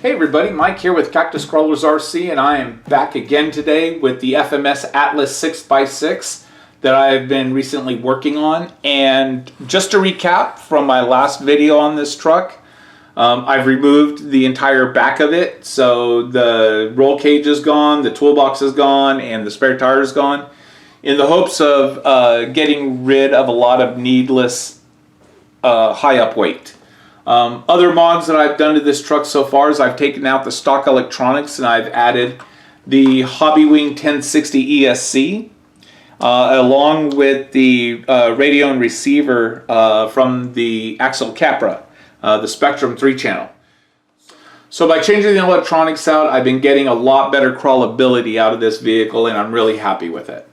Hey everybody, Mike here with Cactus Crawlers RC, and I am back again today with the FMS Atlas 6x6 that I've been recently working on. And just to recap from my last video on this truck, I've removed the entire back of it. So the roll cage is gone, the toolbox is gone, and the spare tire is gone, in the hopes of getting rid of a lot of needless high up weight. Other mods that I've done to this truck so far is I've taken out the stock electronics and I've added the Hobbywing 1060 ESC along with the radio and receiver from the Axial Capra, the Spektrum 3-channel. So by changing the electronics out, I've been getting a lot better crawlability out of this vehicle, and I'm really happy with it.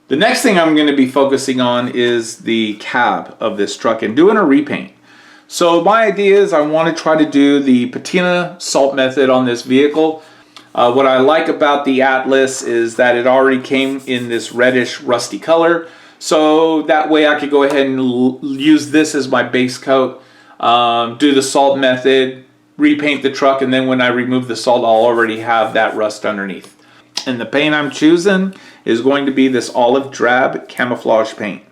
The next thing I'm going to be focusing on is the cab of this truck and doing a repaint. So my idea is I want to try to do the Patina salt method on this vehicle. What I like about the Atlas is that it already came in this reddish rusty color. So that way I could go ahead and use this as my base coat, do the salt method, repaint the truck, and then when I remove the salt I'll already have that rust underneath. And the paint I'm choosing is going to be this olive drab camouflage paint.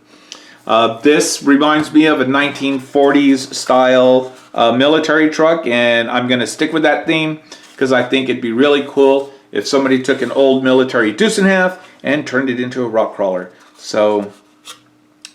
This reminds me of a 1940s style military truck, and I'm going to stick with that theme because I think it'd be really cool if somebody took an old military duce-n-a-half and turned it into a rock crawler. So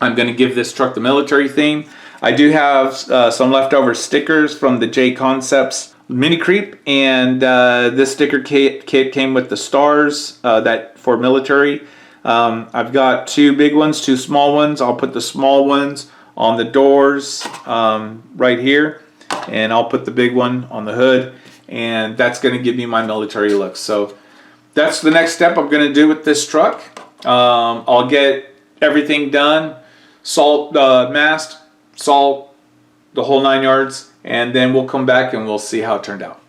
I'm going to give this truck the military theme. I do have some leftover stickers from the J Concepts Mini Creep, and this sticker kit came with the stars that for military. I've got two big ones, two small ones. I'll put the small ones on the doors right here, and I'll put the big one on the hood, and that's going to give me my military look. So that's the next step I'm going to do with this truck. I'll get everything done, salt, mast, salt, the whole 9 yards, and then we'll come back and we'll see how it turned out.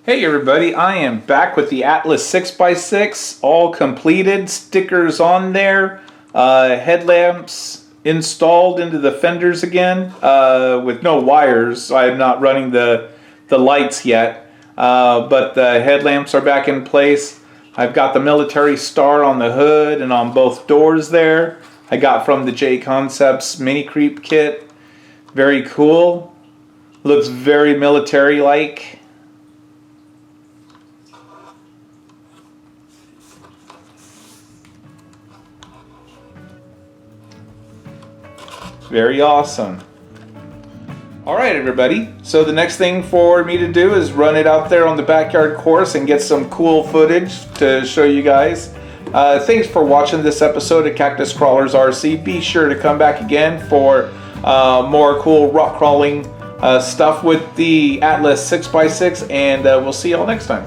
Hey everybody, I am back with the Atlas 6x6, all completed, stickers on there, headlamps installed into the fenders again with no wires. I'm not running the lights yet, but the headlamps are back in place. I've got the military star on the hood and on both doors there. I got from the J Concepts mini creep kit. Very cool. Looks very military-like. Very awesome. Alright everybody, so the next thing for me to do is run it out there on the backyard course and get some cool footage to show you guys. Thanks for watching this episode of Cactus Crawlers RC. Be sure to come back again for more cool rock crawling stuff with the Atlas 6x6, and we'll see y'all next time.